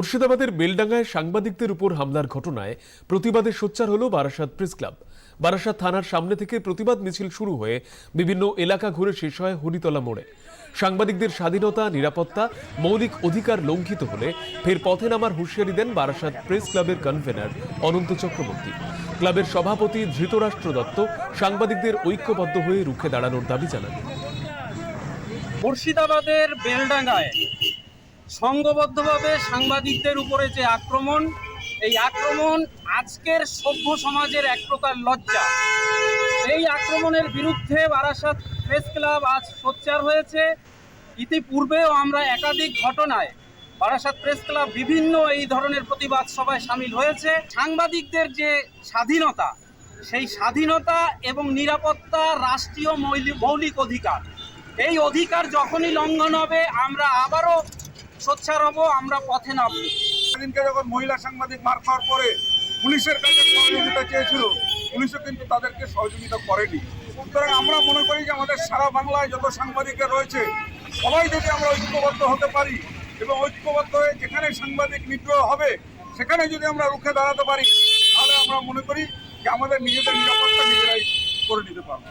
মুর্শিদাবাদের বেলডাঙ্গায় সাংবাদিকদের উপর হামলার ঘটনায় প্রতিবাদে সোচ্চার হল বারাসাত প্রেস ক্লাব। বারাসাত থানার সামনে থেকে প্রতিবাদ মিছিল শুরু হয়ে বিভিন্ন এলাকা ঘুরে শেষ হয় হরিতলা মোড়ে। সাংবাদিকদের স্বাধীনতা, নিরাপত্তা, মৌলিক অধিকার লঙ্ঘিত হলে ফের পথে নামার হুঁশিয়ারি দেন বারাসাত প্রেস ক্লাবের কনভেনার অনন্ত চক্রবর্তী। ক্লাবের সভাপতি ধৃতরাষ্ট্র দত্ত সাংবাদিকদের ঐক্যবদ্ধ হয়ে রুখে দাঁড়ানোর দাবি জানান। মুর্শিদাবাদের বেলডাঙ্গায় সংঘবদ্ধভাবে সাংবাদিকদের উপরে যে আক্রমণ, এই আক্রমণ আজকের সভ্য সমাজের এক প্রকার লজ্জা। এই আক্রমণের বিরুদ্ধে বারাসাত প্রেস ক্লাব আজ সোচ্চার হয়েছে। ইতিপূর্বেও আমরা একাধিক ঘটনায় বারাসাত প্রেস ক্লাব বিভিন্ন এই ধরনের প্রতিবাদ সভায় সামিল হয়েছে। সাংবাদিকদের যে স্বাধীনতা, সেই স্বাধীনতা এবং নিরাপত্তা রাষ্ট্রীয় মৌলিক অধিকার। এই অধিকার যখনই লঙ্ঘন হবে আমরা আবারও সোচ্চার হব, আমরা পথে নামব। সেদিনকে যখন মহিলা সাংবাদিক মার খাওয়ার পরে পুলিশের কাছে সহযোগিতা চেয়েছিল, পুলিশও কিন্তু তাদেরকে সহযোগিতা করেনি। সুতরাং আমরা মনে করি যে আমাদের সারা বাংলায় যত সাংবাদিকরা রয়েছে সবাই যদি আমরা ঐক্যবদ্ধ হতে পারি এবং ঐক্যবদ্ধ হয়ে যেখানে সাংবাদিক নিগ্রহ হবে সেখানে যদি আমরা রুখে দাঁড়াতে পারি, তাহলে আমরা মনে করি যে আমাদের নিজেদের নিরাপত্তা নিজেরাই করে নিতে পারবো।